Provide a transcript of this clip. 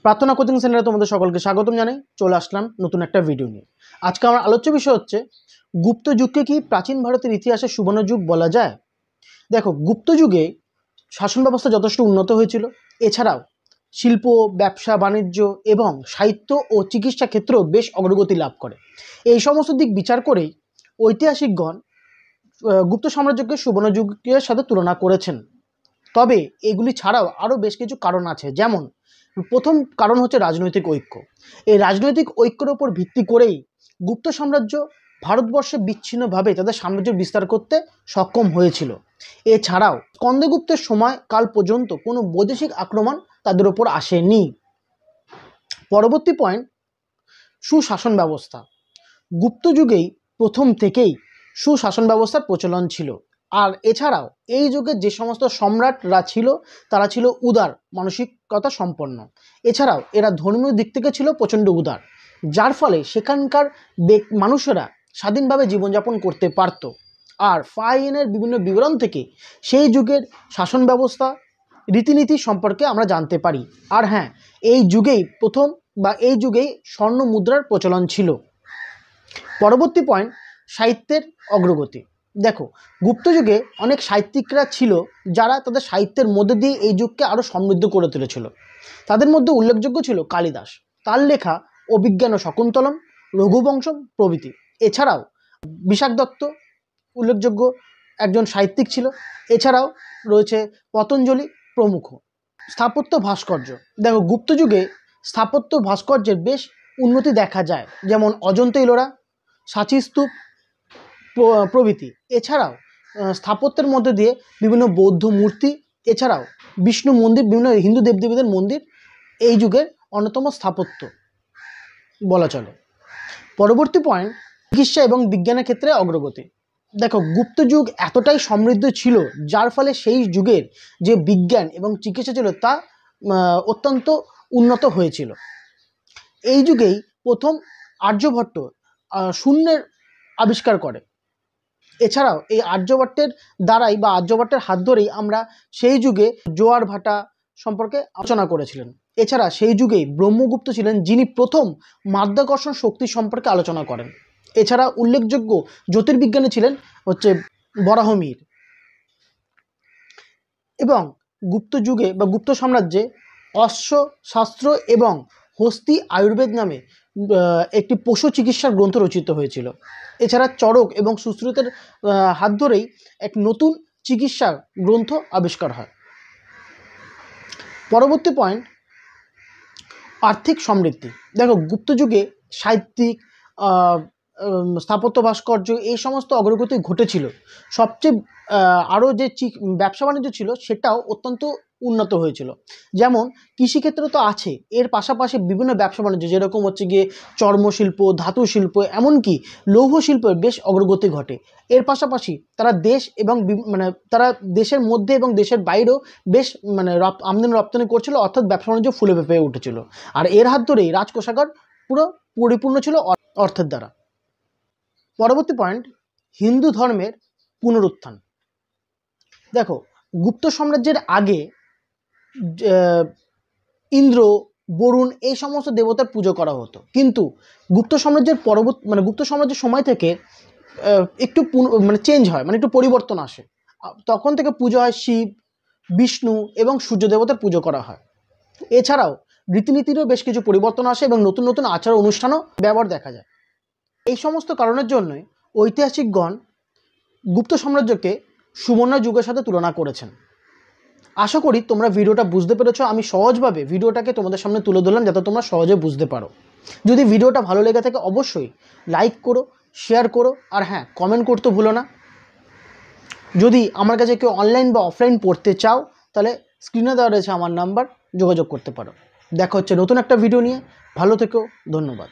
প্রার্থনা কোচিং সেন্টারে তোমাদের সকলকে স্বাগতম জানাই। চলে আসলাম নতুন একটা ভিডিও নিয়ে। আজকে আমার আলোচ্য বিষয় হচ্ছে গুপ্ত যুগকে কি প্রাচীন ভারতের ইতিহাসে সুবর্ণ যুগ বলা যায়। দেখো, গুপ্ত যুগে শাসন ব্যবস্থা যথেষ্ট উন্নত হয়েছিল। এছাড়াও শিল্প, ব্যবসা বাণিজ্য এবং সাহিত্য ও চিকিৎসা ক্ষেত্রেও বেশ অগ্রগতি লাভ করে। এই সমস্ত দিক বিচার করেই ঐতিহাসিকগণ গুপ্ত সাম্রাজ্যকে সুবর্ণ যুগের সাথে তুলনা করেছেন। তবে এগুলি ছাড়াও আরও বেশ কিছু কারণ আছে। যেমন প্রথম কারণ হচ্ছে রাজনৈতিক ঐক্য। এই রাজনৈতিক ঐক্যের ওপর ভিত্তি করেই গুপ্ত সাম্রাজ্য ভারতবর্ষে বিচ্ছিন্নভাবে তাদের সাম্রাজ্য বিস্তার করতে সক্ষম হয়েছিল। এছাড়াও স্কন্দগুপ্তের সময়কাল পর্যন্ত কোনো বৈদেশিক আক্রমণ তাদের ওপর আসেনি। পরবর্তী পয়েন্ট, সুশাসন ব্যবস্থা। গুপ্ত যুগেই প্রথম থেকেই সুশাসন ব্যবস্থার প্রচলন ছিল। আর এছাড়াও এই যুগে যে সমস্ত সম্রাটরা ছিল তারা ছিল উদার মানসিকতা সম্পন্ন। এছাড়াও এরা ধর্মীয় দিক থেকে ছিল প্রচণ্ড উদার, যার ফলে সেখানকার মানুষেরা স্বাধীনভাবে জীবনযাপন করতে পারত। আর ফাইনের বিভিন্ন বিবরণ থেকে সেই যুগের শাসন ব্যবস্থা, রীতিনীতি সম্পর্কে আমরা জানতে পারি। আর হ্যাঁ, এই যুগেই এই যুগেই স্বর্ণ মুদ্রার প্রচলন ছিল। পরবর্তী পয়েন্ট, সাহিত্যের অগ্রগতি। দেখো, গুপ্ত যুগে অনেক সাহিত্যিকরা ছিল যারা তাদের সাহিত্যের মধ্যে দিয়ে এই যুগকে আরও সমৃদ্ধ করে তুলেছিল। তাদের মধ্যে উল্লেখযোগ্য ছিল কালিদাস, তার লেখা অভিজ্ঞান ও শকুন্তলম, রঘুবংশম প্রভৃতি। এছাড়াও বিশাখ দত্ত উল্লেখযোগ্য একজন সাহিত্যিক ছিল। এছাড়াও রয়েছে পতঞ্জলি প্রমুখ। স্থাপত্য ভাস্কর্য। দেখো, গুপ্ত যুগে স্থাপত্য ভাস্কর্যের বেশ উন্নতি দেখা যায়, যেমন অজন্তা ইলোরা, সাঁচি স্তূপ প্রভৃতি। এছাড়াও স্থাপত্যের মধ্যে দিয়ে বিভিন্ন বৌদ্ধ মূর্তি, এছাড়াও বিষ্ণু মন্দির, বিভিন্ন হিন্দু দেবদেবীদের মন্দির এই যুগের অন্যতম স্থাপত্য বলা চলে। পরবর্তী পয়েন্ট, চিকিৎসা এবং বিজ্ঞানের ক্ষেত্রে অগ্রগতি। দেখো, গুপ্ত যুগ এতটাই সমৃদ্ধ ছিল যার ফলে সেই যুগের যে বিজ্ঞান এবং চিকিৎসা ছিল তা অত্যন্ত উন্নত হয়েছিল। এই যুগেই প্রথম আর্যভট্ট শূন্যের আবিষ্কার করে। এছাড়াও এই আর্যভট্টের দ্বারাই বা আর্যভট্টের হাত ধরেই আমরা সেই যুগে জোয়ার ভাটা সম্পর্কে আলোচনা করেছিলেন। এছাড়া সেই যুগেই ব্রহ্মগুপ্ত ছিলেন যিনি প্রথম মাধ্যাকর্ষণ শক্তি সম্পর্কে আলোচনা করেন। এছাড়া উল্লেখযোগ্য জ্যোতির্বিজ্ঞানী ছিলেন বরাহমিহির। এবং গুপ্ত যুগে বা গুপ্ত সাম্রাজ্যে অশ্বশাস্ত্র এবং হস্তি আয়ুর্বেদ নামে একটি পশু চিকিৎসার গ্রন্থ রচিত হয়েছিল। এছাড়া চরক এবং সুশ্রুতের হাত ধরেই এক নতুন চিকিৎসার গ্রন্থ আবিষ্কার হয়। পরবর্তী পয়েন্ট, আর্থিক সমৃদ্ধি। দেখো, গুপ্ত যুগে সাহিত্যিক, স্থাপত্য ভাস্কর্য এই সমস্ত অগ্রগতি ঘটেছিল। সবচেয়ে আরও যে ব্যবসা বাণিজ্য ছিল সেটাও অত্যন্ত উন্নত হয়েছিল। যেমন কৃষিক্ষেত্র তো আছে, এর পাশাপাশি বিভিন্ন ব্যবসা বাণিজ্য যেরকম হচ্ছে গিয়ে চর্মশিল্প, ধাতু শিল্প, এমনকি লৌহ শিল্পের বেশ অগ্রগতি ঘটে। এর পাশাপাশি তারা দেশ এবং তারা দেশের মধ্যে এবং দেশের বাইরেও বেশ আমদানি রপ্তানি করছিল, অর্থাৎ ব্যবসা বাণিজ্য ফুলে ফেঁপে উঠেছিল। আর এর হাত ধরেই রাজকোষাগার পুরো পরিপূর্ণ ছিল অর্থের দ্বারা। পরবর্তী পয়েন্ট, হিন্দু ধর্মের পুনরুত্থান। দেখো, গুপ্ত সাম্রাজ্যের আগে ইন্দ্র, বরুণ এই সমস্ত দেবতার পুজো করা হতো, কিন্তু গুপ্ত সাম্রাজ্যের গুপ্ত সাম্রাজ্যের সময় থেকে একটু চেঞ্জ হয়, একটু পরিবর্তন আসে। তখন থেকে পুজো হয় শিব, বিষ্ণু এবং সূর্য দেবতার পুজো করা হয়। এছাড়াও রীতিনীতিরও বেশ কিছু পরিবর্তন আসে এবং নতুন নতুন আচার অনুষ্ঠানও ব্যবহার দেখা যায়। এই সমস্ত কারণের জন্যই ঐতিহাসিকগণ গুপ্ত সাম্রাজ্যকে সুবর্ণ যুগের সাথে তুলনা করেছেন। আশা করি তোমরা ভিডিওটা বুঝতে পেরেছো। আমি সহজভাবে ভিডিওটাকে তোমাদের সামনে তুলে ধরলাম যাতে তোমরা সহজে বুঝতে পারো। যদি ভিডিওটা ভালো লেগে থাকে অবশ্যই লাইক করো, শেয়ার করো, আর হ্যাঁ, কমেন্ট করতে ভুলো না। যদি আমার কাছে কেউ অনলাইন বা অফলাইন পড়তে চাও তাহলে স্ক্রিনে দেওয়া রয়েছে আমার নাম্বার, যোগাযোগ করতে পারো। দেখা হচ্ছে নতুন একটা ভিডিও নিয়ে। ভালো থেকো, ধন্যবাদ।